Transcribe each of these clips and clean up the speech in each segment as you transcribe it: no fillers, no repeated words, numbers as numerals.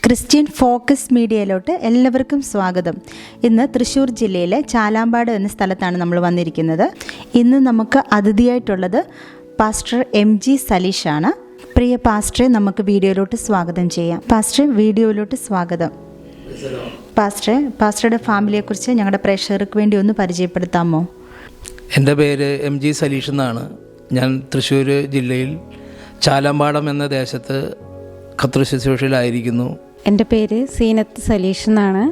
Christian focus മീഡിയയിലോട്ട് എല്ലാവർക്കും സ്വാഗതം. ഇന്ന് തൃശ്ശൂർ ജില്ലയിലെ ചാലാമ്പാട് എന്ന സ്ഥലത്താണ് നമ്മൾ വന്നിരിക്കുന്നത്. ഇന്ന് നമുക്ക് അതിഥിയായിട്ടുള്ളത് പാസ്റ്റർ MG സലീഷാണ്. പ്രിയ പാസ്റ്ററെ, നമുക്ക് വീഡിയോയിലോട്ട് സ്വാഗതം ചെയ്യാം. പാസ്റ്ററെ, വീഡിയോയിലോട്ട് സ്വാഗതം. പാസ്റ്ററുടെ ഫാമിലിയെക്കുറിച്ച് ഞങ്ങളുടെ പ്രേക്ഷകർക്ക് വേണ്ടി ഒന്ന് പരിചയപ്പെടുത്താമോ? എൻ്റെ പേര് MG സലീഷ് എന്നാണ്. ഞാൻ തൃശ്ശൂർ ജില്ലയിൽ ചാലാമ്പാടം എന്ന ദേശത്ത് ഖത്ർ ശുശ്രൂഷയിലായിരിക്കുന്നു. എൻ്റെ പേര് സീനത്ത് സലീഷ് എന്നാണ്.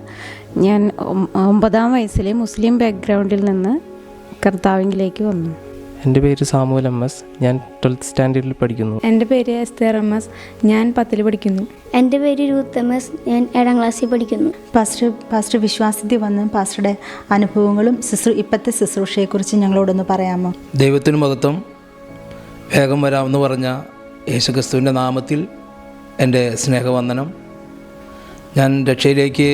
ഞാൻ 9ാം വയസ്സിലെ മുസ്ലിം ബാക്ക്ഗ്രൗണ്ടിൽ നിന്ന് കർത്താവിലേക്ക് വന്നു. എൻ്റെ പേര് സാമുവൽ MS. ഞാൻ 12th സ്റ്റാൻഡേർഡിൽ പഠിക്കുന്നു. എൻ്റെ പേര് എസ്തർ MS. ഞാൻ 10ൽ പഠിക്കുന്നു. എൻ്റെ പേര് രൂത്ത് MS. ഞാൻ 7ാം ക്ലാസ്സിൽ പഠിക്കുന്നു. പാസ്റ്റർ വിശ്വാസത്തിൽ വന്ന് പാസ്റ്ററുടെ അനുഭവങ്ങളും ഇപ്പോഴത്തെ ശുശ്രൂഷയെക്കുറിച്ച് ഞങ്ങളോടൊന്ന് പറയാമോ? ദൈവത്തിന് മഹത്വം. വേഗം വരാമെന്ന് പറഞ്ഞ യേശുക്രിസ്തുവിൻ്റെ നാമത്തിൽ എൻ്റെ സ്നേഹവന്ദനം. ഞാൻ രക്ഷയിലേക്ക്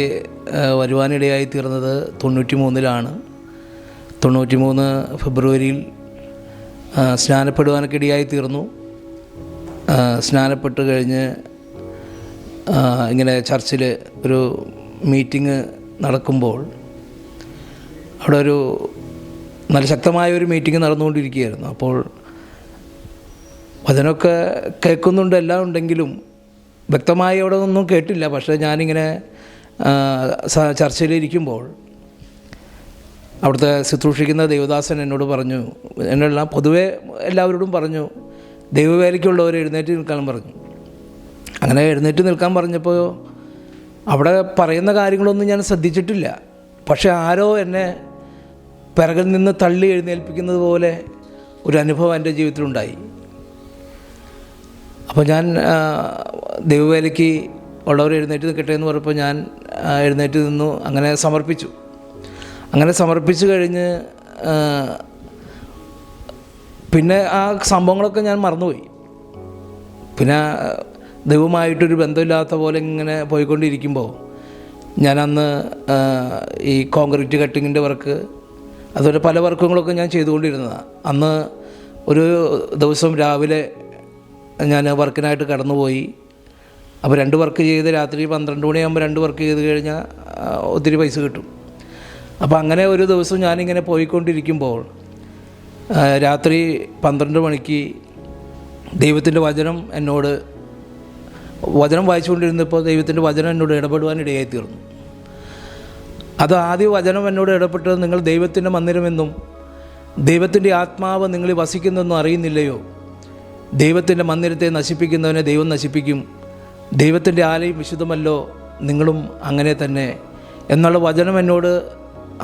വരുവാനിടയായി തീർന്നത് 93-ലാണ്. 93 ഫെബ്രുവരിയിൽ സ്നാനപ്പെടുവാനൊക്കെ ഇടയായി തീർന്നു. സ്നാനപ്പെട്ട് കഴിഞ്ഞ് ഇങ്ങനെ ചർച്ചിൽ ഒരു മീറ്റിംഗ് നടക്കുമ്പോൾ അവിടെ ഒരു നല്ല ശക്തമായ ഒരു മീറ്റിംഗ് നടന്നുകൊണ്ടിരിക്കുകയായിരുന്നു. അപ്പോൾ വചനമൊക്കെ കേൾക്കുന്നുണ്ട്, എല്ലാം ഉണ്ടെങ്കിലും വ്യക്തമായി അവിടെ ഒന്നും കേട്ടില്ല. പക്ഷേ ഞാനിങ്ങനെ ചർച്ചയിലിരിക്കുമ്പോൾ അവിടുത്തെ ശുശ്രൂഷിക്കുന്ന ദേവദാസൻ എന്നോട് പറഞ്ഞു, എന്നെല്ലാം പൊതുവെ എല്ലാവരോടും പറഞ്ഞു, ദൈവവേലയ്ക്കുള്ളവർ എഴുന്നേറ്റ് നിൽക്കാൻ പറഞ്ഞു. അങ്ങനെ എഴുന്നേറ്റ് നിൽക്കാൻ പറഞ്ഞപ്പോൾ അവിടെ പറയുന്ന കാര്യങ്ങളൊന്നും ഞാൻ ശ്രദ്ധിച്ചിട്ടില്ല. പക്ഷേ ആരോ എന്നെ പിറകിൽ നിന്ന് തള്ളി എഴുന്നേൽപ്പിക്കുന്നത് പോലെ ഒരു അനുഭവം എൻ്റെ ജീവിതത്തിലുണ്ടായി. അപ്പോൾ ഞാൻ ദൈവവേലയ്ക്ക് ഉള്ളവർ എഴുന്നേറ്റ് നിൽക്കട്ടെ എന്ന് പറഞ്ഞപ്പോൾ ഞാൻ എഴുന്നേറ്റ് നിന്നു. അങ്ങനെ സമർപ്പിച്ചു കഴിഞ്ഞ് പിന്നെ ആ സംഭവങ്ങളൊക്കെ ഞാൻ മറന്നുപോയി. പിന്നെ ദൈവമായിട്ടൊരു ബന്ധമില്ലാത്ത പോലെ ഇങ്ങനെ പോയിക്കൊണ്ടിരിക്കുമ്പോൾ ഞാനന്ന് ഈ കോൺക്രീറ്റ് കട്ടിങ്ങിൻ്റെ വർക്ക്, അതുപോലെ പല വർക്കുകളൊക്കെ ഞാൻ ചെയ്തുകൊണ്ടിരുന്നതാണ്. അന്ന് ഒരു ദിവസം രാവിലെ ഞാൻ വർക്കിനായിട്ട് കടന്നുപോയി. അപ്പോൾ 2 വർക്ക് ചെയ്ത് രാത്രി 12 മണിയാകുമ്പോൾ 2 വർക്ക് ചെയ്ത് കഴിഞ്ഞാൽ ഒത്തിരി പൈസ കിട്ടും. അപ്പോൾ അങ്ങനെ ഒരു ദിവസം ഞാനിങ്ങനെ പോയിക്കൊണ്ടിരിക്കുമ്പോൾ രാത്രി 12 മണിക്ക് ദൈവത്തിൻ്റെ വചനം വായിച്ചുകൊണ്ടിരുന്നപ്പോൾ ദൈവത്തിൻ്റെ വചനം എന്നോട് ഇടപെടുവാനിടയായി തീർന്നു. അത് ആദ്യ വചനം എന്നോട് ഇടപെട്ടത്, നിങ്ങൾ ദൈവത്തിൻ്റെ മന്ദിരമെന്നും ദൈവത്തിൻ്റെ ആത്മാവ് നിങ്ങളിൽ വസിക്കുന്നെന്നും അറിയുന്നില്ലയോ? ദൈവത്തിൻ്റെ മന്ദിരത്തെ നശിപ്പിക്കുന്നവനെ ദൈവം നശിപ്പിക്കും. ദൈവത്തിൻ്റെ ആലയം വിശുദ്ധമല്ലോ, നിങ്ങളും അങ്ങനെ തന്നെ എന്നുള്ള വചനം എന്നോട്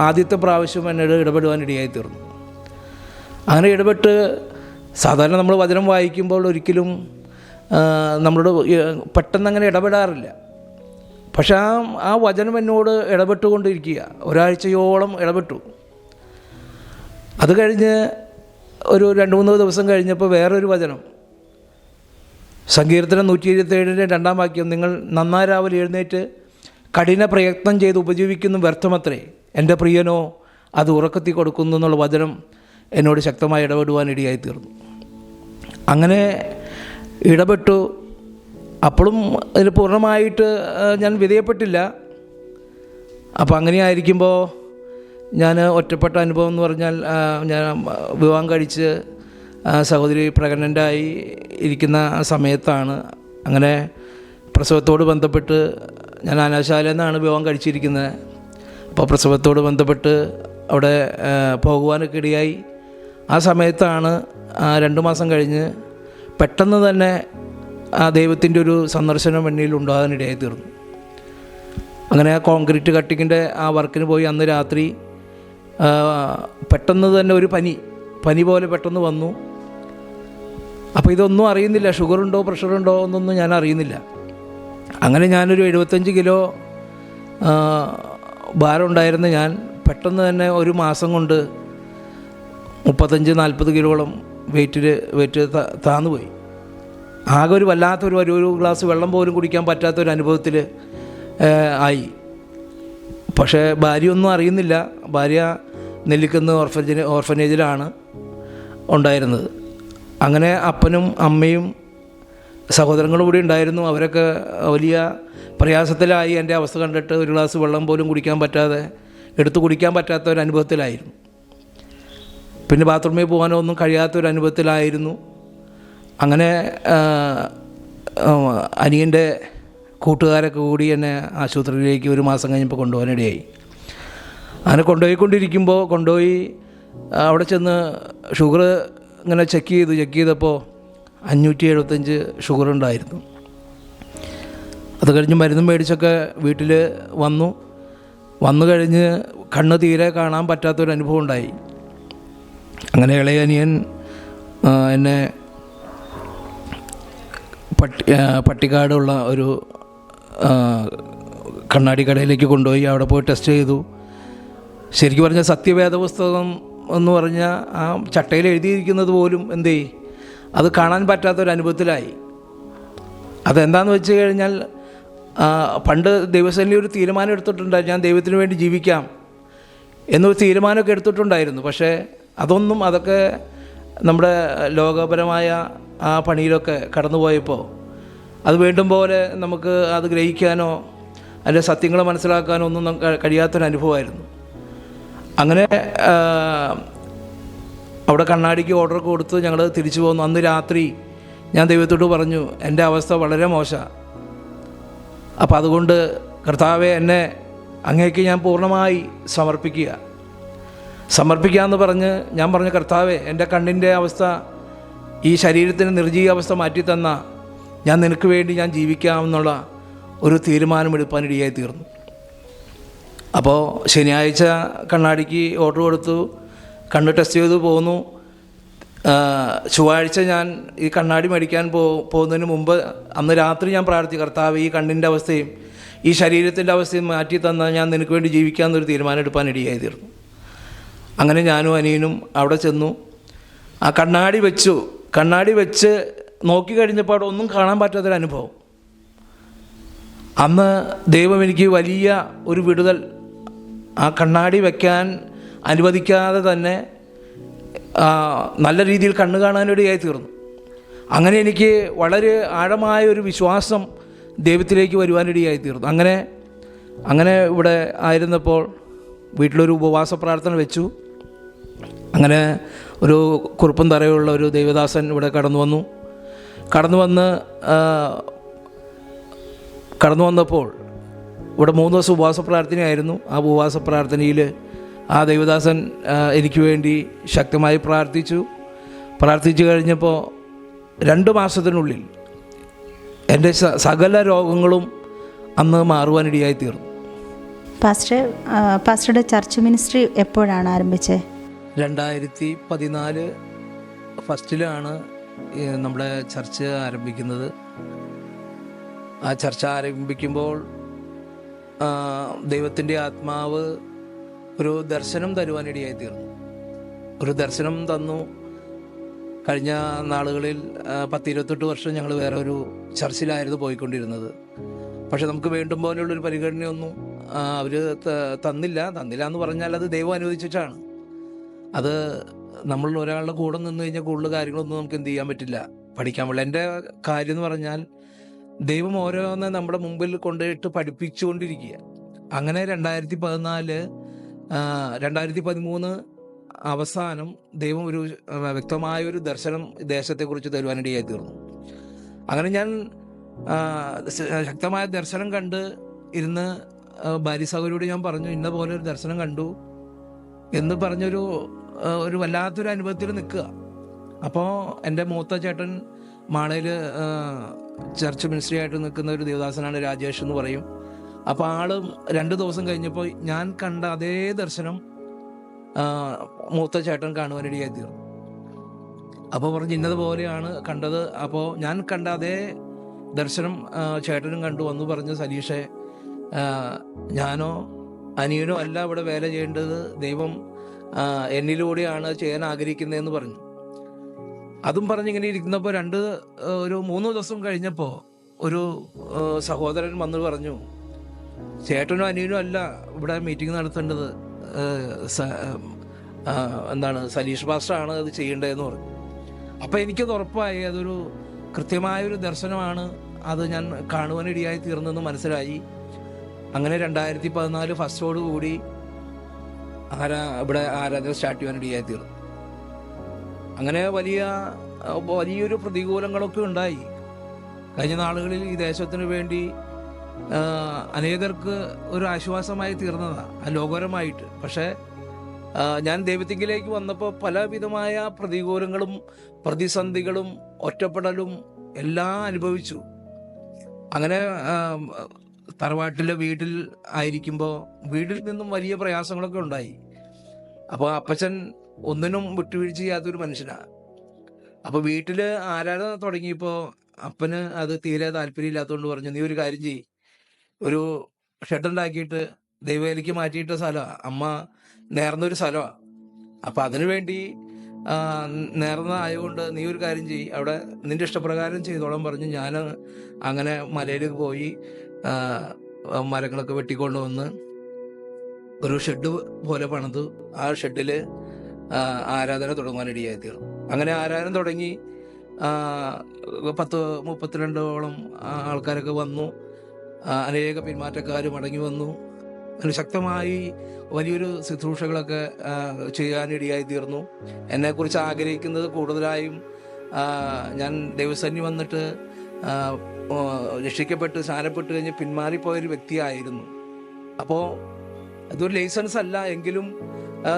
ആദ്യത്തെ പ്രാവശ്യം എന്നോട് ഇടപെടുവാനിടയായി തീർന്നു. അങ്ങനെ ഇടപെട്ട്, സാധാരണ നമ്മൾ വചനം വായിക്കുമ്പോൾ ഒരിക്കലും നമ്മളോട് പെട്ടെന്ന് അങ്ങനെ ഇടപെടാറില്ല. പക്ഷേ ആ വചനം എന്നോട് ഇടപെട്ടുകൊണ്ടിരിക്കുക. ഒരാഴ്ചയോളം ഇടപെട്ടു. അത് കഴിഞ്ഞ് ഒരു 2-3 ദിവസം കഴിഞ്ഞപ്പോൾ വേറൊരു വചനം, സങ്കീർത്തനം 127-ന്റെ 2-ാം വാക്യം, നിങ്ങൾ നന്നായി രാവിലെ എഴുന്നേറ്റ് കഠിന പ്രയത്നം ചെയ്ത് ഉപജീവിക്കുന്നു വ്യർത്ഥമത്രേ, എൻ്റെ പ്രിയനോ അത് ഉറക്കത്തി കൊടുക്കുന്നു എന്നുള്ള വചനം എന്നോട് ശക്തമായി ഇടപെടുവാനിടയായി തീർന്നു. അങ്ങനെ ഇടപെട്ടു. അപ്പോഴും അതിന് പൂർണ്ണമായിട്ട് ഞാൻ വിധേയപ്പെട്ടില്ല. അപ്പോൾ അങ്ങനെയായിരിക്കുമ്പോൾ ഞാൻ ഒറ്റപ്പെട്ട അനുഭവം എന്ന് പറഞ്ഞാൽ, ഞാൻ വിവാഹം കഴിച്ച് സഹോദരി പ്രഗ്നൻ്റായി ഇരിക്കുന്ന സമയത്താണ്. അങ്ങനെ പ്രസവത്തോട് ബന്ധപ്പെട്ട്, ഞാൻ അനാശാലയിൽ നിന്നാണ് വിവാഹം കഴിച്ചിരിക്കുന്നത്. അപ്പോൾ പ്രസവത്തോട് ബന്ധപ്പെട്ട് അവിടെ പോകുവാനൊക്കെ ഇടയായി. ആ സമയത്താണ് 2 മാസം കഴിഞ്ഞ് പെട്ടെന്ന് തന്നെ ആ ദൈവത്തിൻ്റെ ഒരു സന്ദർശനം എന്നിൽ ഉണ്ടാകാനിടയായി തീർന്നു. അങ്ങനെ ആ കോൺക്രീറ്റ് കട്ടിങ്ങിൻ്റെ ആ വർക്കിന് പോയി. അന്ന് രാത്രി പെട്ടെന്ന് തന്നെ ഒരു പനി പോലെ പെട്ടെന്ന് വന്നു. അപ്പോൾ ഇതൊന്നും അറിയുന്നില്ല, ഷുഗറുണ്ടോ പ്രഷറുണ്ടോ എന്നൊന്നും ഞാൻ അറിയുന്നില്ല. അങ്ങനെ ഞാനൊരു 75 കിലോ ഭാരം ഉണ്ടായിരുന്ന ഞാൻ പെട്ടെന്ന് തന്നെ ഒരു മാസം കൊണ്ട് 35-40 കിലോളം വെയിറ്റ് താന്നുപോയി. ആകെ ഒരു വല്ലാത്തൊരു ഗ്ലാസ് വെള്ളം പോലും കുടിക്കാൻ പറ്റാത്തൊരു അനുഭവത്തിൽ ആയി. പക്ഷേ ഭാര്യയൊന്നും അറിയുന്നില്ല. ഭാര്യ നെല്ലിക്കുന്ന് ഓർഫനേജിലാണ് ഉണ്ടായിരുന്നത്. അങ്ങനെ അപ്പനും അമ്മയും സഹോദരങ്ങളും കൂടി ഉണ്ടായിരുന്നു. അവരൊക്കെ വലിയ പ്രയാസത്തിലായി. എൻ്റെ അവസ്ഥ കണ്ടിട്ട് ഒരു ഗ്ലാസ് വെള്ളം പോലും കുടിക്കാൻ പറ്റാതെ, എടുത്തു കുടിക്കാൻ പറ്റാത്ത ഒരു അനുഭവത്തിലായിരുന്നു. പിന്നെ ബാത്റൂമിൽ പോകാനോ ഒന്നും കഴിയാത്തൊരു അനുഭവത്തിലായിരുന്നു. അങ്ങനെ അനിയൻ്റെ കൂട്ടുകാരൊക്കെ കൂടി എന്നെ ആശുപത്രിയിലേക്ക് ഒരു മാസം കഴിഞ്ഞപ്പോൾ കൊണ്ടുപോകാനിടയായി. അങ്ങനെ കൊണ്ടുപോയി അവിടെ ചെന്ന് ഷുഗർ ഇങ്ങനെ ചെക്ക് ചെയ്തപ്പോൾ 575 ഷുഗർ ഉണ്ടായിരുന്നു. അത് കഴിഞ്ഞ് മരുന്നും മേടിച്ചൊക്കെ വീട്ടിൽ വന്നു കഴിഞ്ഞ് കണ്ണ് തീരെ കാണാൻ പറ്റാത്തൊരു അനുഭവം ഉണ്ടായി. അങ്ങനെ ഇളയ അനിയൻ എന്നെ പട്ടിക്കാടുള്ള ഒരു കണ്ണാടി കടയിലേക്ക് കൊണ്ടുപോയി. അവിടെ പോയി ടെസ്റ്റ് ചെയ്തു. ശരിക്കും പറഞ്ഞാൽ സത്യവേദ പുസ്തകം എന്ന് പറഞ്ഞാൽ ആ ചട്ടയിൽ എഴുതിയിരിക്കുന്നത് പോലും അത് കാണാൻ പറ്റാത്തൊരനുഭവത്തിലായി. അതെന്താണെന്ന് വെച്ച് കഴിഞ്ഞാൽ പണ്ട് ദൈവസേനയിൽ ഒരു തീരുമാനം എടുത്തിട്ടുണ്ടായിരുന്നു, ഞാൻ ദൈവത്തിന് വേണ്ടി ജീവിക്കാം എന്നൊരു തീരുമാനമൊക്കെ എടുത്തിട്ടുണ്ടായിരുന്നു. പക്ഷേ അതൊക്കെ നമ്മുടെ ലോകപരമായ ആ പണിയിലൊക്കെ കടന്നുപോയപ്പോൾ അത് വേണ്ടും പോലെ നമുക്ക് അത് ഗ്രഹിക്കാനോ അതിൻ്റെ സത്യങ്ങൾ മനസ്സിലാക്കാനോ ഒന്നും കഴിയാത്തൊരനുഭവമായിരുന്നു. അങ്ങനെ അവിടെ കണ്ണാടിക്ക് ഓർഡറൊക്കെ കൊടുത്ത് ഞങ്ങൾ തിരിച്ചു പോന്നു. അന്ന് രാത്രി ഞാൻ ദൈവത്തോട് പറഞ്ഞു, എൻ്റെ അവസ്ഥ വളരെ മോശമാണ്. അപ്പം അതുകൊണ്ട് കർത്താവെ, എന്നെ അങ്ങേക്ക് ഞാൻ പൂർണ്ണമായി സമർപ്പിക്കുക എന്ന് പറഞ്ഞ് ഞാൻ പറഞ്ഞു, കർത്താവെ, എൻ്റെ കണ്ണിൻ്റെ അവസ്ഥ, ഈ ശരീരത്തിന് നിർജീവ അവസ്ഥ മാറ്റി തന്ന ഞാൻ നിനക്ക് വേണ്ടി ഞാൻ ജീവിക്കാമെന്നുള്ള ഒരു തീരുമാനമെടുക്കാനിടയായി തീർന്നു. അപ്പോൾ ശനിയാഴ്ച കണ്ണാടിക്ക് ഓർഡർ കൊടുത്തു, കണ്ണ് ടെസ്റ്റ് ചെയ്ത് പോന്നു. ചൊവ്വാഴ്ച ഞാൻ ഈ കണ്ണാടി മേടിക്കാൻ പോകുന്നതിന് മുമ്പ് അന്ന് രാത്രി ഞാൻ പ്രാർത്ഥിച്ചു, കർത്താവ്, ഈ കണ്ണിൻ്റെ അവസ്ഥയും ഈ ശരീരത്തിൻ്റെ അവസ്ഥയും മാറ്റി തന്നാൽ ഞാൻ നിനക്ക് വേണ്ടി ജീവിക്കാമെന്നൊരു തീരുമാനം എടുക്കാനിടയായി തീർന്നു. അങ്ങനെ ഞാനും അനിയനും അവിടെ ചെന്നു. ആ കണ്ണാടി വെച്ച് നോക്കിക്കഴിഞ്ഞപ്പോൾ അവിടെ ഒന്നും കാണാൻ പറ്റാത്തൊരനുഭവം. അന്ന് ദൈവം എനിക്ക് വലിയ ഒരു വിടുതൽ ആ കണ്ണാടി വയ്ക്കാൻ അനുവദിക്കാതെ തന്നെ നല്ല രീതിയിൽ കണ്ണ് കാണാനിടയായി തീർന്നു. അങ്ങനെ എനിക്ക് വളരെ ആഴമായ ഒരു വിശ്വാസം ദൈവത്തിലേക്ക് വരുവാനിടയായി തീർന്നു. അങ്ങനെ ഇവിടെ ആയിരുന്നപ്പോൾ വീട്ടിലൊരു ഉപവാസ പ്രാർത്ഥന വെച്ചു. അങ്ങനെ ഒരു കുറുപ്പും തറയുള്ള ഒരു ദൈവദാസൻ ഇവിടെ കടന്നു വന്നപ്പോൾ ഇവിടെ 3 ദിവസം ഉപവാസ പ്രാർത്ഥനയായിരുന്നു. ആ ഉപവാസ പ്രാർത്ഥനയിൽ ആ ദൈവദാസൻ എനിക്ക് വേണ്ടി ശക്തമായി പ്രാർത്ഥിച്ചു കഴിഞ്ഞപ്പോൾ 2 മാസത്തിനുള്ളിൽ എൻ്റെ സകല രോഗങ്ങളും അന്ന് മാറുവാനിടയായി തീർന്നു. പാസ്റ്ററുടെ ചർച്ച് മിനിസ്ട്രി എപ്പോഴാണ് ആരംഭിച്ചത്? 2014 ഫസ്റ്റിലാണ് നമ്മുടെ ചർച്ച് ആരംഭിക്കുന്നത്. ആ ചർച്ച ആരംഭിക്കുമ്പോൾ ദൈവത്തിൻ്റെ ആത്മാവ് ഒരു ദർശനം തരുവാനിടയായി തീർന്നു. ഒരു ദർശനം തന്നു. കഴിഞ്ഞ നാളുകളിൽ 10-28 വർഷം ഞങ്ങൾ വേറെ ഒരു ചർച്ചിലായിരുന്നു പോയിക്കൊണ്ടിരുന്നത്. പക്ഷെ നമുക്ക് വേണ്ടും പോലെയുള്ളൊരു പരിഗണനയൊന്നും അവർ തന്നില്ല എന്ന് പറഞ്ഞാൽ അത് ദൈവം അനുവദിച്ചിട്ടാണ്. അത് നമ്മൾ ഒരാളുടെ കൂടെ നിന്ന് കഴിഞ്ഞാൽ കൂടുതൽ കാര്യങ്ങളൊന്നും നമുക്ക് എന്ത് ചെയ്യാൻ പറ്റില്ല, പഠിക്കാൻ പറ്റില്ല. എൻ്റെ കാര്യം എന്ന് പറഞ്ഞാൽ ദൈവം ഓരോന്ന് നമ്മുടെ മുമ്പിൽ കൊണ്ടുപോയിട്ട് പഠിപ്പിച്ചുകൊണ്ടിരിക്കുക. അങ്ങനെ 2013 അവസാനം ദൈവം ഒരു വ്യക്തമായ ഒരു ദർശനം ദേശത്തെക്കുറിച്ച് തരുവാനിടയായി തീർന്നു. അങ്ങനെ ഞാൻ ശക്തമായ ദർശനം കണ്ട് ഇരുന്ന് ഭാര്യ സഹോദരിയോട് ഞാൻ പറഞ്ഞു, ഇന്ന പോലെ ഒരു ദർശനം കണ്ടു എന്ന് പറഞ്ഞൊരു വല്ലാത്തൊരു അനുഭവത്തിൽ നിൽക്കുക. അപ്പോൾ എൻ്റെ മൂത്ത ചേട്ടൻ മാളയിൽ ചർച്ച് മിനിസ്ട്രി ആയിട്ട് നിൽക്കുന്ന ഒരു ദേവദാസനാണ്, രാജേഷ് എന്ന് പറയും. അപ്പോൾ ആളും 2 ദിവസം കഴിഞ്ഞപ്പോൾ ഞാൻ കണ്ട അതേ ദർശനം മൂത്ത ചേട്ടൻ കാണുവാനിടയായി തീർന്നു. അപ്പോൾ പറഞ്ഞു, ഇന്നതുപോലെയാണ് കണ്ടത്. അപ്പോൾ ഞാൻ കണ്ട അതേ ദർശനം ചേട്ടനും കണ്ടു വന്നു. പറഞ്ഞു, സലീഷേ, ഞാനോ അനിയനോ അല്ല ഇവിടെ വേല ചെയ്യേണ്ടത്, ദൈവം എന്നിലൂടെയാണ് ചെയ്യാൻ ആഗ്രഹിക്കുന്നതെന്ന് പറഞ്ഞു. അതും പറഞ്ഞിങ്ങനെ ഇരിക്കുന്നപ്പോൾ 3 ദിവസം കഴിഞ്ഞപ്പോൾ ഒരു സഹോദരൻ വന്ന് പറഞ്ഞു, ചേട്ടനോ അനിയനോ അല്ല ഇവിടെ മീറ്റിംഗ് നടത്തേണ്ടത്, സലീഷ് പാസ്റ്ററാണ് അത് ചെയ്യേണ്ടതെന്ന് പറഞ്ഞു. അപ്പോൾ എനിക്കത് ഉറപ്പായി അതൊരു കൃത്യമായൊരു ദർശനമാണ് അത് ഞാൻ കാണുവാനിടയായി തീർന്നെന്ന് മനസ്സിലായി. അങ്ങനെ 2014 ഫസ്റ്റോട് കൂടി ഇവിടെ ആരാധന സ്റ്റാർട്ട് ചെയ്യാനിടയായി തീർന്നു. അങ്ങനെ വലിയൊരു പ്രതികൂലങ്ങളൊക്കെ ഉണ്ടായി. കഴിഞ്ഞ നാളുകളിൽ ഈ ദേശത്തിന് വേണ്ടി അനേകർക്ക് ഒരു ആശ്വാസമായി തീർന്നതാണ് ലോകപരമായിട്ട്. പക്ഷേ ഞാൻ ദൈവത്തിങ്കിലേക്ക് വന്നപ്പോൾ പലവിധമായ പ്രതികൂലങ്ങളും പ്രതിസന്ധികളും ഒറ്റപ്പെടലും എല്ലാം അനുഭവിച്ചു. അങ്ങനെ തറവാട്ടിലെ വീട്ടിൽ ആയിരിക്കുമ്പോൾ വീട്ടിൽ നിന്നും വലിയ പ്രയാസങ്ങളൊക്കെ ഉണ്ടായി. അപ്പോൾ അപ്പച്ചൻ ഒന്നിനും വിട്ടുവീഴ്ച ചെയ്യാത്തൊരു മനുഷ്യനാണ്. അപ്പോൾ വീട്ടിൽ ആരാധന തുടങ്ങിയപ്പോൾ അപ്പന് അത് തീരെ താല്പര്യമില്ലാത്തതുകൊണ്ട് പറഞ്ഞു, നീ ഒരു കാര്യം ചെയ്യ്, ഒരു ഷെഡുണ്ടാക്കിയിട്ട് ദൈവവേലിക്ക് മാറ്റിയിട്ട സ്ഥലമാണ്, അമ്മ നേർന്നൊരു സ്ഥലമാണ്. അപ്പം അതിനു വേണ്ടി നേർന്ന ആയതുകൊണ്ട് നീ ഒരു കാര്യം ചെയ്യ്, അവിടെ നിന്റെ ഇഷ്ടപ്രകാരം ചെയ്തോളം പറഞ്ഞു. ഞാൻ അങ്ങനെ മലയിൽ പോയി മരങ്ങളൊക്കെ വെട്ടിക്കൊണ്ട് വന്ന് ഒരു ഷെഡ് പോലെ പണിതു. ആ ഷെഡിൽ ആരാധന തുടങ്ങാനിടയായി തീർന്നു. അങ്ങനെ ആരാധന തുടങ്ങി 10-32 ആൾക്കാരൊക്കെ വന്നു. അനേക പിന്മാറ്റക്കാർ മടങ്ങി വന്നു. അതിന് ശക്തമായി വലിയൊരു ശുശ്രൂഷകളൊക്കെ ചെയ്യാനിടയായി തീർന്നു. എന്നെക്കുറിച്ച് ആഗ്രഹിക്കുന്നത് കൂടുതലായും ഞാൻ ദൈവസന്നിധി വന്നിട്ട് രക്ഷിക്കപ്പെട്ട് സ്നാനപ്പെട്ട് കഴിഞ്ഞ് പിന്മാറിപ്പോയൊരു വ്യക്തിയായിരുന്നു. അപ്പോൾ അതൊരു ലൈസൻസ് അല്ല എങ്കിലും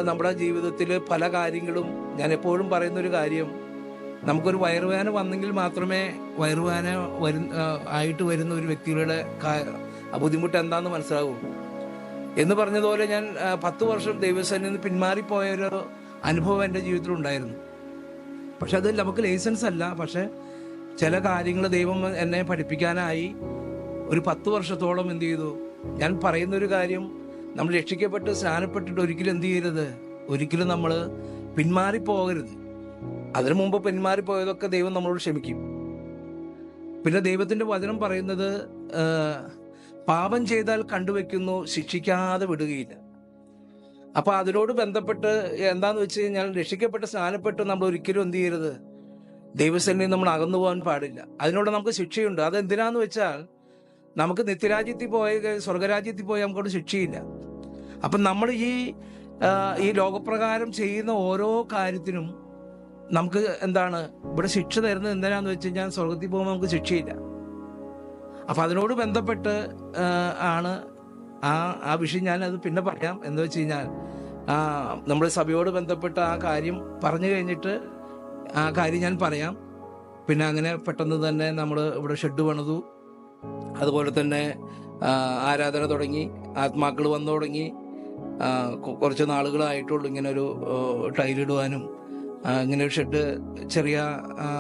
നമ്മുടെ ജീവിതത്തിൽ പല കാര്യങ്ങളും ഞാൻ എപ്പോഴും പറയുന്നൊരു കാര്യം, നമുക്കൊരു വയറുവേദന വന്നെങ്കിൽ മാത്രമേ വയറുവേദന ആയിട്ട് വരുന്ന ഒരു വ്യക്തികളുടെ ബുദ്ധിമുട്ട് എന്താണെന്ന് മനസ്സിലാവൂ എന്ന് പറഞ്ഞതുപോലെ ഞാൻ 10 വർഷം ദൈവസേനയിൽ നിന്ന് പിന്മാറിപ്പോയൊരു അനുഭവം എൻ്റെ ജീവിതത്തിൽ ഉണ്ടായിരുന്നു. പക്ഷെ അത് നമുക്ക് ലൈസൻസ് അല്ല. പക്ഷെ ചില കാര്യങ്ങൾ ദൈവം എന്നെ പഠിപ്പിക്കാനായി ഒരു 10 വർഷത്തോളം എന്ത് ചെയ്തു, ഞാൻ പറയുന്നൊരു കാര്യം, നമ്മൾ രക്ഷിക്കപ്പെട്ട് സ്നാനപ്പെട്ടിട്ട് ഒരിക്കലും എന്ത് ചെയ്യരുത്, ഒരിക്കലും നമ്മൾ പിന്മാറിപ്പോകരുത്. അതിനു മുമ്പ് പിന്മാറിപ്പോയതൊക്കെ ദൈവം നമ്മളോട് ക്ഷമിക്കും. പിന്നെ ദൈവത്തിൻ്റെ വചനം പറയുന്നത് പാപം ചെയ്താൽ കണ്ടുവെക്കുന്നു, ശിക്ഷിക്കാതെ വിടുകയില്ല. അപ്പോൾ അതിനോട് ബന്ധപ്പെട്ട് എന്താന്ന് വെച്ച് കഴിഞ്ഞാൽ രക്ഷിക്കപ്പെട്ട് സ്നാനപ്പെട്ട് നമ്മൾ ഒരിക്കലും എന്ത് ചെയ്യരുത്, ദൈവസന്നിധിയിൽ നമ്മൾ അകന്നു പോകാൻ പാടില്ല. അതിനോട് നമുക്ക് ശിക്ഷയുണ്ട്. അതെന്തിനാന്ന് വെച്ചാൽ നമുക്ക് നിത്യരാജ്യത്തിൽ സ്വർഗരാജ്യത്തിൽ പോയി നമുക്കവിടെ ശിക്ഷയില്ല. അപ്പം നമ്മൾ ഈ ലോകപ്രകാരം ചെയ്യുന്ന ഓരോ കാര്യത്തിനും നമുക്ക് എന്താണ് ഇവിടെ ശിക്ഷ തരുന്നത് എന്തിനാന്ന് വെച്ച് കഴിഞ്ഞാൽ സ്വർഗത്തിൽ പോകുമ്പോൾ നമുക്ക് ശിക്ഷയില്ല. അപ്പം അതിനോട് ബന്ധപ്പെട്ട് ആണ് ആ വിഷയം. ഞാനത് പിന്നെ പറയാം. എന്ന് വെച്ച് കഴിഞ്ഞാൽ നമ്മുടെ സഭയോട് ബന്ധപ്പെട്ട ആ കാര്യം പറഞ്ഞു കഴിഞ്ഞിട്ട് ആ കാര്യം ഞാൻ പറയാം. പിന്നെ അങ്ങനെ പെട്ടെന്ന് തന്നെ നമ്മൾ ഇവിടെ ഷെഡ് പണിതു. അതുപോലെ തന്നെ ആരാധന തുടങ്ങി, ആത്മാക്കൾ വന്നു തുടങ്ങി. കുറച്ച് നാളുകളായിട്ടുള്ളൂ ഇങ്ങനൊരു ടൈലിടുവാനും ഇങ്ങനെ ഒരു ഷെഡ് ചെറിയ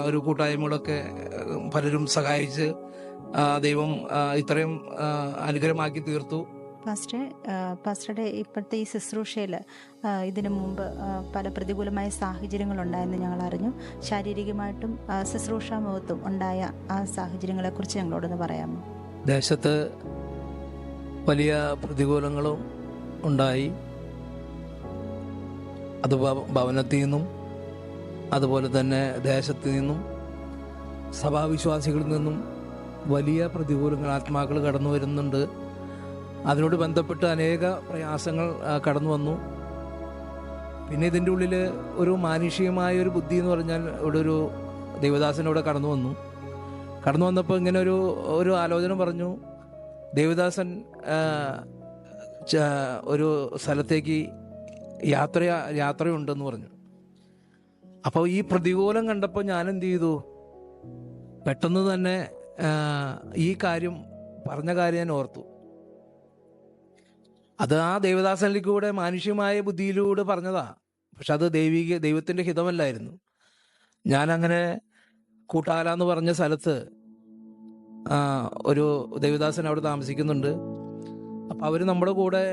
ഒരു കൂട്ടായ്മകളൊക്കെ പലരും സഹായിച്ച് ദൈവം ഇത്രയും അനുഗ്രഹമാക്കി തീർത്തു. പാസ്റ്ററുടെ ഇപ്പോഴത്തെ ഈ ശുശ്രൂഷയിൽ ഇതിനു മുമ്പ് പല പ്രതികൂലമായ സാഹചര്യങ്ങളുണ്ടായെന്ന് ഞങ്ങൾ അറിഞ്ഞു. ശാരീരികമായിട്ടും ശുശ്രൂഷാ മുഖത്തും ഉണ്ടായ ആ സാഹചര്യങ്ങളെക്കുറിച്ച് ഞങ്ങളോടൊന്ന് പറയാമോ? ദേശത്ത് വലിയ പ്രതികൂലങ്ങളും ഉണ്ടായി. അത് ഭവനത്തിൽ നിന്നും അതുപോലെ തന്നെ ദേശത്തു നിന്നും സഭാവിശ്വാസികളിൽ നിന്നും വലിയ പ്രതികൂലങ്ങൾ ആത്മാക്കൾ കടന്നു വരുന്നുണ്ട്. അതിനോട് ബന്ധപ്പെട്ട് അനേക പ്രയാസങ്ങൾ കടന്നു വന്നു. പിന്നെ ഇതിൻ്റെ ഉള്ളിൽ ഒരു മാനുഷികമായ ഒരു ബുദ്ധി എന്ന് പറഞ്ഞാൽ ഇവിടെ ഒരു ദേവദാസനോടെ കടന്നു വന്നപ്പോൾ ഇങ്ങനെ ഒരു ആലോചന പറഞ്ഞു. ദേവദാസൻ ഒരു സ്ഥലത്തേക്ക് യാത്രയുണ്ടെന്ന് പറഞ്ഞു. അപ്പോൾ ഈ പ്രതികൂലം കണ്ടപ്പോൾ ഞാൻ എന്ത് ചെയ്തു, പെട്ടെന്ന് തന്നെ ഈ പറഞ്ഞ കാര്യം ഞാൻ ഓർത്തു. അത് ആ ദേവദാസനിലൂടെ മാനുഷികമായ ബുദ്ധിയിലൂടെ പറഞ്ഞതാ. പക്ഷെ അത് ദൈവത്തിൻ്റെ ഹിതമല്ലായിരുന്നു. ഞാനങ്ങനെ കൂട്ടാല എന്ന് പറഞ്ഞ സ്ഥലത്ത് ഒരു ദേവദാസൻ അവിടെ താമസിക്കുന്നുണ്ട്. അപ്പം അവർ നമ്മുടെ കൂടെ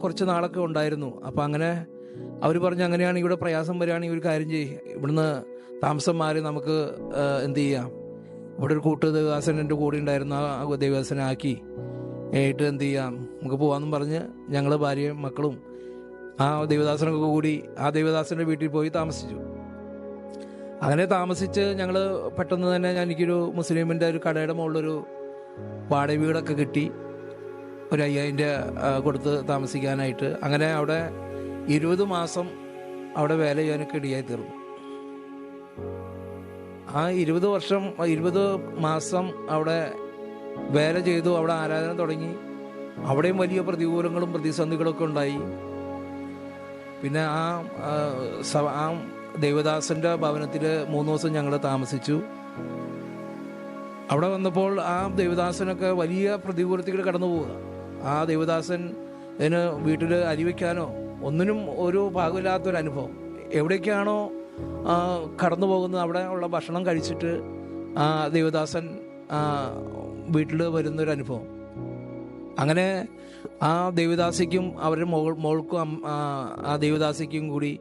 കുറച്ച് നാളൊക്കെ ഉണ്ടായിരുന്നു. അപ്പം അങ്ങനെ അവർ പറഞ്ഞു, അങ്ങനെയാണ് ഇവിടെ പ്രയാസം വരികയാണെങ്കിൽ ഒരു കാര്യം ചെയ്യും, ഇവിടുന്ന് താമസം മാറി നമുക്ക് എന്ത് ചെയ്യാം, ഇവിടെ ഒരു കൂട്ട് ദേവദാസൻ എൻ്റെ കൂടെ ഉണ്ടായിരുന്നു, ആ ദേവദാസനെ ആക്കി ഏട്ട് എന്ത് ചെയ്യാം, നമുക്ക് പോകാമെന്നും പറഞ്ഞ് ഞങ്ങൾ ഭാര്യയും മക്കളും ആ ദേവദാസനൊക്കെ കൂടി ആ ദേവദാസൻ്റെ വീട്ടിൽ പോയി താമസിച്ചു. അങ്ങനെ താമസിച്ച് ഞങ്ങൾ പെട്ടെന്ന് തന്നെ എനിക്കൊരു മുസ്ലിമിൻ്റെ ഒരു കടയുടെ മുകളിലൊരു വാടക വീടൊക്കെ കിട്ടി, ഒരു 5000 കൊടുത്ത് താമസിക്കാനായിട്ട്. അങ്ങനെ അവിടെ 20 മാസം അവിടെ വേല ചെയ്യാനൊക്കെ ഇടയായി തീർന്നു. ആ 20 മാസം അവിടെ വേല ചെയ്തു, അവിടെ ആരാധന തുടങ്ങി. അവിടെയും വലിയ പ്രതികൂലങ്ങളും പ്രതിസന്ധികളൊക്കെ ഉണ്ടായി. പിന്നെ ആ ദേവദാസൻ്റെ ഭവനത്തിൽ 3 ദിവസം ഞങ്ങൾ താമസിച്ചു. അവിടെ വന്നപ്പോൾ ആ ദേവദാസനൊക്കെ വലിയ പ്രതികൂലത്തിൽ കടന്നു പോവുക. ആ ദേവദാസൻ വീട്ടിൽ അരി വയ്ക്കാനോ ഒന്നിനും ഒരു ഭാഗമില്ലാത്തൊരനുഭവം. എവിടേക്കാണോ കടന്നു പോകുന്നത് അവിടെ ഉള്ള ഭക്ഷണം കഴിച്ചിട്ട് ആ ദേവദാസൻ വീട്ടിൽ വരുന്നൊരനുഭവം. അങ്ങനെ ആ ദേവദാസിക്കും അവരുടെ മോൾക്കും ആ ദേവദാസിക്കും കൂടി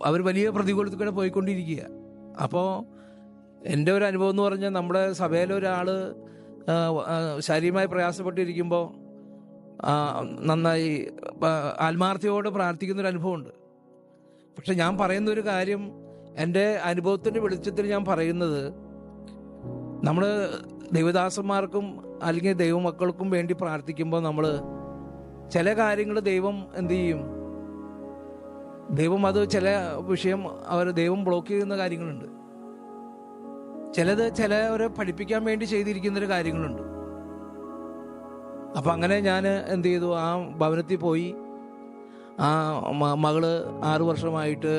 അവർ വലിയ പ്രതികൂലത്തിൽ കൂടെ പോയിക്കൊണ്ടിരിക്കുക. അപ്പോൾ എൻ്റെ ഒരു അനുഭവം എന്ന് പറഞ്ഞാൽ, നമ്മുടെ സഭയിലൊരാൾ ശാരീരികമായി പ്രയാസപ്പെട്ടിരിക്കുമ്പോൾ നന്നായി ആത്മാർത്ഥയോടെ പ്രാർത്ഥിക്കുന്നൊരു അനുഭവമുണ്ട്. പക്ഷെ ഞാൻ പറയുന്നൊരു കാര്യം, എൻ്റെ അനുഭവത്തിൻ്റെ വെളിച്ചത്തിൽ ഞാൻ പറയുന്നത്, നമ്മൾ ദൈവദാസന്മാർക്കും അല്ലെങ്കിൽ ദൈവമക്കൾക്കും വേണ്ടി പ്രാർത്ഥിക്കുമ്പോൾ നമ്മൾ ചില കാര്യങ്ങൾ ദൈവം എന്തു ചെയ്യും, ദൈവം അത് ചില വിഷയം ദൈവം ബ്ലോക്ക് ചെയ്യുന്ന കാര്യങ്ങളുണ്ട്. ചിലവരെ പഠിപ്പിക്കാൻ വേണ്ടി ചെയ്തിരിക്കുന്നൊരു കാര്യങ്ങളുണ്ട്. അപ്പം അങ്ങനെ ഞാൻ എന്ത് ചെയ്തു, ആ ഭവനത്തിൽ പോയി. ആ മകള് 6 വർഷമായിട്ട്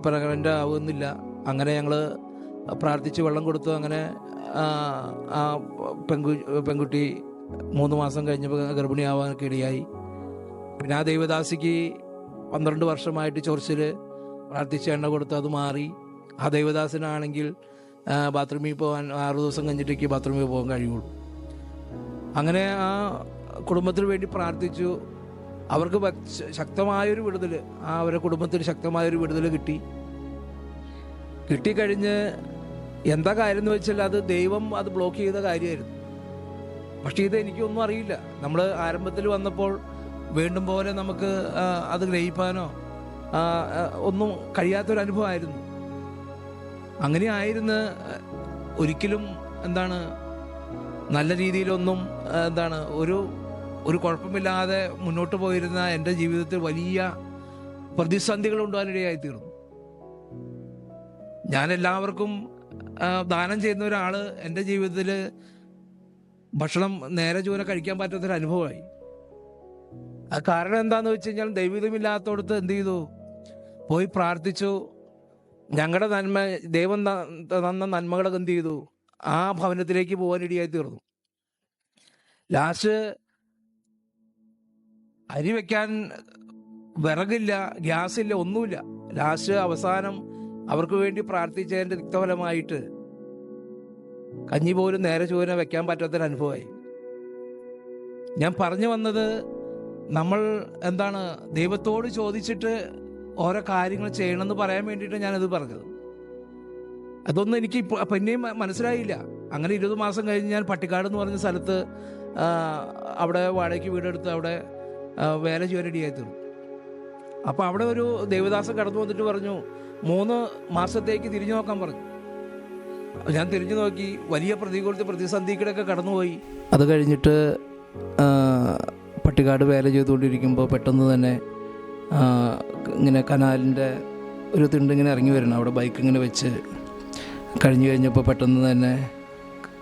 പ്രഗ്നൻ്റ് ആവുന്നില്ല. അങ്ങനെ ഞങ്ങൾ പ്രാർത്ഥിച്ച് വെള്ളം കൊടുത്തു. അങ്ങനെ ആ പെൺകുട്ടി 3 മാസം കഴിഞ്ഞപ്പോൾ ഗർഭിണിയാവാനൊക്കെ ഇടയായി. പിന്നെ ആ ദൈവദാസിക്ക് 12 വർഷമായിട്ട് ചൊറിച്ചിൽ, പ്രാർത്ഥിച്ച് എണ്ണ കൊടുത്ത് അത് മാറി. ആ ദൈവദാസനാണെങ്കിൽ ബാത്റൂമിൽ പോകാൻ 6 ദിവസം കഴിഞ്ഞിട്ടേക്ക് ബാത്റൂമിൽ പോകാൻ കഴിയുള്ളൂ. അങ്ങനെ ആ കുടുംബത്തിന് വേണ്ടി പ്രാർത്ഥിച്ചു. അവർക്ക് ശക്തമായൊരു വിടുതൽ, അവരുടെ കുടുംബത്തിന് ശക്തമായൊരു വിടുതൽ കിട്ടിക്കഴിഞ്ഞ് എന്താ കാര്യം എന്ന് വെച്ചാൽ, അത് ദൈവം അത് ബ്ലോക്ക് ചെയ്ത കാര്യമായിരുന്നു. പക്ഷേ ഇത് എനിക്കൊന്നും അറിയില്ല. നമ്മൾ ആരംഭത്തിൽ വന്നപ്പോൾ വീണ്ടും പോലെ നമുക്ക് അത് ഗ്രഹിക്കാനോ ഒന്നും കഴിയാത്തൊരനുഭവമായിരുന്നു. അങ്ങനെ ആയിരുന്നു. ഒരിക്കലും നല്ല രീതിയിലൊന്നും ഒരു കുഴപ്പമില്ലാതെ മുന്നോട്ട് പോയിരുന്ന എൻ്റെ ജീവിതത്തിൽ വലിയ പ്രതിസന്ധികൾ ഉണ്ടാകാനിടയായിത്തീർന്നു. ഞാൻ എല്ലാവർക്കും ദാനം ചെയ്യുന്ന ഒരാൾ എൻ്റെ ജീവിതത്തിൽ ഭക്ഷണം നേരെ ചൂരെ കഴിക്കാൻ പറ്റാത്തൊരു അനുഭവമായി. ആ കാരണം എന്താണെന്ന് വെച്ച് കഴിഞ്ഞാൽ, ദൈവമില്ലാത്തടത്ത് എന്ത് ചെയ്തു, പോയി പ്രാർത്ഥിച്ചു. ഞങ്ങളുടെ നന്മ, ദൈവം തന്ന നന്മകളൊക്കെ എന്ത് ചെയ്തു, ആ ഭവനത്തിലേക്ക് പോകാനിടയായി തീർന്നു. ലാസ്റ്റ് അരി വയ്ക്കാൻ വിറകില്ല, ഗ്യാസില്ല, ഒന്നുമില്ല. ലാസ്റ്റ് അവസാനം അവർക്ക് വേണ്ടി പ്രാർത്ഥിച്ചതിൻ്റെ തിക്തഫലമായിട്ട് കഞ്ഞി പോലും നേരെ ചൂര വെക്കാൻ പറ്റാത്തൊരനുഭവമായി. ഞാൻ പറഞ്ഞു വന്നത്, നമ്മൾ ദൈവത്തോട് ചോദിച്ചിട്ട് ഓരോ കാര്യങ്ങൾ ചെയ്യണമെന്ന് പറയാൻ വേണ്ടിയിട്ട് ഞാനത് പറഞ്ഞത്. അതൊന്നും എനിക്ക് പിന്നെയും മനസ്സിലായില്ല. അങ്ങനെ 20 മാസം കഴിഞ്ഞ് ഞാൻ പട്ടിക്കാട് എന്ന് പറഞ്ഞ സ്ഥലത്ത് അവിടെ വാടകയ്ക്ക് വീടെടുത്ത് അവിടെ വേല ചെയ്യാനിടയായി തീർന്നു. അപ്പോൾ അവിടെ ഒരു ദേവദാസൻ കടന്നു വന്നിട്ട് പറഞ്ഞു, 3 മാസത്തേക്ക് തിരിഞ്ഞു നോക്കാൻ പറഞ്ഞു. ഞാൻ തിരിഞ്ഞു നോക്കി. വലിയ പ്രതിസന്ധികളൊക്കെ കടന്നുപോയി. അത് കഴിഞ്ഞിട്ട് പട്ടിക്കാട് വേല ചെയ്തുകൊണ്ടിരിക്കുമ്പോൾ പെട്ടെന്ന് തന്നെ ഇങ്ങനെ കനാലിൻ്റെ ഒരു തിണ്ടിങ്ങനെ ഇറങ്ങി വരണം. അവിടെ ബൈക്ക് ഇങ്ങനെ വെച്ച് കഴിഞ്ഞ് കഴിഞ്ഞപ്പോൾ പെട്ടെന്ന് തന്നെ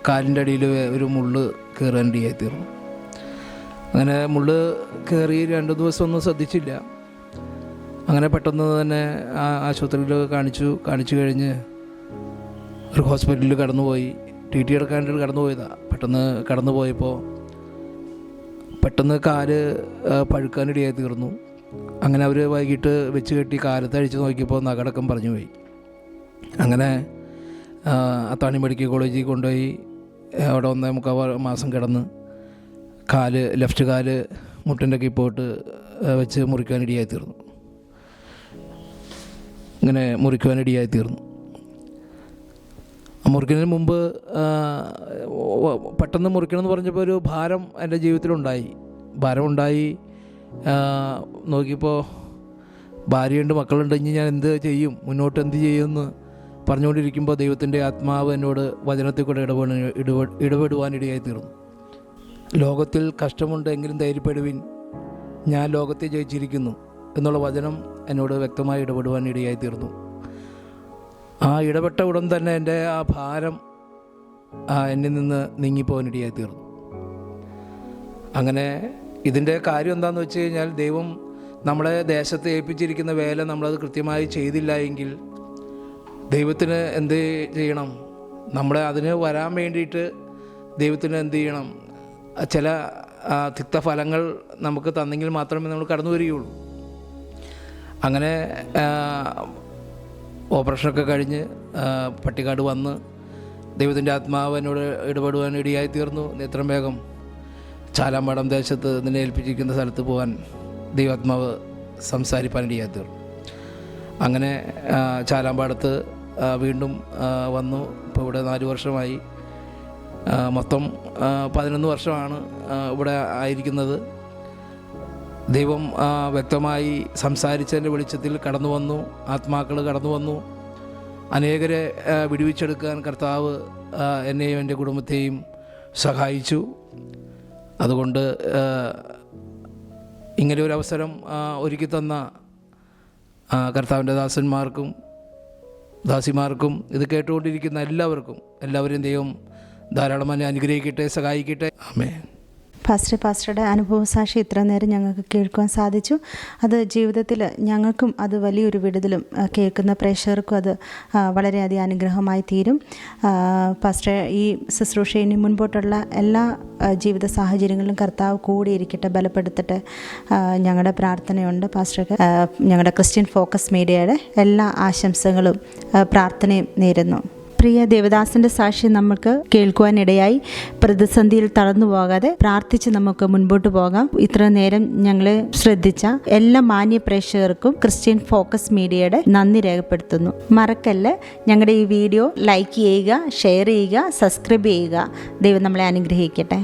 കാലിൻ്റെ അടിയിൽ ഒരു മുള്ള് കയറാനിടയായി തീർന്നു. അങ്ങനെ മുള്ള് കയറി 2 ദിവസം ഒന്നും ശ്രദ്ധിച്ചില്ല. അങ്ങനെ പെട്ടെന്ന് തന്നെ ആശുപത്രിയിൽ കാണിച്ചു കഴിഞ്ഞ് ഒരു ഹോസ്പിറ്റലിൽ കടന്നുപോയി. TT എടുക്കാനായിട്ട് കടന്നുപോയതാണ്. പെട്ടെന്ന് കടന്നുപോയപ്പോൾ പെട്ടെന്ന് കാല് പഴുക്കാനിടയായി തീർന്നു. അങ്ങനെ അവർ വൈകിട്ട് വെച്ച് കെട്ടി കാലത്ത് അഴിച്ച് നോക്കിയപ്പോൾ നഖടക്കം പറഞ്ഞു പോയി. അങ്ങനെ അത്താണി മെഡിക്കൽ കോളേജിൽ കൊണ്ടുപോയി. അവിടെ 1.25 മാസം കിടന്ന് ലെഫ്റ്റ് കാല് മുട്ടിൻ്റെ കീപ്പോട്ട് വെച്ച് മുറിക്കാനിടയായി തീർന്നു. ഇങ്ങനെ മുറിക്കുവാനിടയായി തീർന്നു. മുറിക്കുന്നതിന് മുമ്പ് പെട്ടെന്ന് മുറിക്കണമെന്ന് പറഞ്ഞപ്പോൾ ഒരു ഭാരം എൻ്റെ ജീവിതത്തിലുണ്ടായി. ഭാരമുണ്ടായി. നോക്കിയപ്പോൾ ഭാര്യയുണ്ട്, മക്കളുണ്ട്. ഇനി ഞാൻ എന്ത് ചെയ്യും, മുന്നോട്ട് എന്ത് ചെയ്യുമെന്ന് പറഞ്ഞുകൊണ്ടിരിക്കുമ്പോൾ ദൈവത്തിൻ്റെ ആത്മാവ് എന്നോട് വചനത്തിൽ കൂടെ ഇടപെടുവാനിടയായി തീർന്നു. ലോകത്തിൽ കഷ്ടമുണ്ട്, എങ്കിലും ധൈര്യപ്പെടുവിൻ, ഞാൻ ലോകത്തെ ജയിച്ചിരിക്കുന്നു എന്നുള്ള വചനം എന്നോട് വ്യക്തമായി ഇടപെടുവാനിടയായി തീർന്നു. ആ ഇടപെട്ട ഉടൻ തന്നെ എൻ്റെ ആ ഭാരം എന്നിൽ നിന്ന് നീങ്ങിപ്പോവാനിടയായി തീർന്നു. അങ്ങനെ ഇതിൻ്റെ കാര്യം എന്താണെന്ന് വെച്ച് കഴിഞ്ഞാൽ, ദൈവം നമ്മളെ ദേശത്ത് ഏൽപ്പിച്ചിരിക്കുന്ന വേല നമ്മളത് കൃത്യമായി ചെയ്തില്ല എങ്കിൽ ദൈവത്തിന് എന്ത് ചെയ്യണം? നമ്മളെ അതിന് വരാൻ വേണ്ടിയിട്ട് ദൈവത്തിന് എന്ത് ചെയ്യണം? ചില തിക്തഫലങ്ങൾ നമുക്ക് തന്നെങ്കിൽ മാത്രമേ നമ്മൾ കടന്നു വരികയുള്ളൂ. അങ്ങനെ ഓപ്പറേഷനൊക്കെ കഴിഞ്ഞ് പട്ടിക്കാട് വന്ന് ദൈവത്തിൻ്റെ ആത്മാവ് എന്നോട് ഇടപെടുവാൻ ഇടയായി തീർന്നു. എത്രയും വേഗം ചാലാമ്പാടം ദേശത്ത് നിന്നെ ഏൽപ്പിച്ചിരിക്കുന്ന സ്ഥലത്ത് പോകാൻ ദൈവാത്മാവ് സംസാരിപ്പാൻ ഇടയായി തീർന്നു. അങ്ങനെ ചാലാമ്പാടത്ത് വീണ്ടും വന്നു. ഇപ്പോൾ ഇവിടെ 4 വർഷമായി. മൊത്തം 11 വർഷമാണ് ഇവിടെ ആയിരിക്കുന്നത്. ദൈവം വ്യക്തമായി സംസാരിച്ചതിൻ്റെ വെളിച്ചത്തിൽ കടന്നു വന്നു. ആത്മാക്കൾ കടന്നു വന്നു. അനേകരെ വിടുവിച്ചെടുക്കാൻ കർത്താവ് എന്നെയും എൻ്റെ കുടുംബത്തെയും സഹായിച്ചു. അതുകൊണ്ട് ഇങ്ങനെ ഒരു അവസരം ഒരുക്കി തന്ന കർത്താവിൻ്റെ ദാസന്മാർക്കും ദാസിമാർക്കും ഇത് കേട്ടുകൊണ്ടിരിക്കുന്ന എല്ലാവരെയും ദൈവം ധാരാളമായി അനുഗ്രഹിക്കട്ടെ, സഹായിക്കട്ടെ. ആമേൻ. പാസ്റ്ററുടെ അനുഭവസാക്ഷി ഇത്ര നേരം ഞങ്ങൾക്ക് കേൾക്കുവാൻ സാധിച്ചു. അത് ജീവിതത്തിൽ ഞങ്ങൾക്കും അത് വലിയൊരു വിടുതലും കേൾക്കുന്ന പ്രേക്ഷകർക്കും അത് വളരെയധികം അനുഗ്രഹമായി തീരും. പാസ്റ്റർ, ഈ ശുശ്രൂഷ ഇനി മുൻപോട്ടുള്ള എല്ലാ ജീവിത സാഹചര്യങ്ങളിലും കർത്താവ് കൂടിയിരിക്കട്ടെ, ബലപ്പെടുത്തട്ടെ. ഞങ്ങളുടെ പ്രാർത്ഥനയുണ്ട്. പാസ്റ്റർക്ക് ഞങ്ങളുടെ ക്രിസ്ത്യൻ ഫോക്കസ് മീഡിയയുടെ എല്ലാ ആശംസകളും പ്രാർത്ഥനയും നേരുന്നു. പ്രിയ ദേവദാസൻ്റെ സാക്ഷി നമുക്ക് കേൾക്കുവാനിടയായി. പ്രതിസന്ധിയിൽ തളർന്നു പോകാതെ പ്രാർത്ഥിച്ച് നമുക്ക് മുൻപോട്ട് പോകാം. ഇത്ര നേരം ഞങ്ങളെ ശ്രദ്ധിച്ച എല്ലാ മാന്യ പ്രേക്ഷകർക്കും ക്രിസ്ത്യൻ ഫോക്കസ് മീഡിയയുടെ നന്ദി രേഖപ്പെടുത്തുന്നു. മറക്കല്ല, ഞങ്ങളുടെ ഈ വീഡിയോ ലൈക്ക് ചെയ്യുക, ഷെയർ ചെയ്യുക, സബ്സ്ക്രൈബ് ചെയ്യുക. ദൈവം നമ്മളെ അനുഗ്രഹിക്കട്ടെ.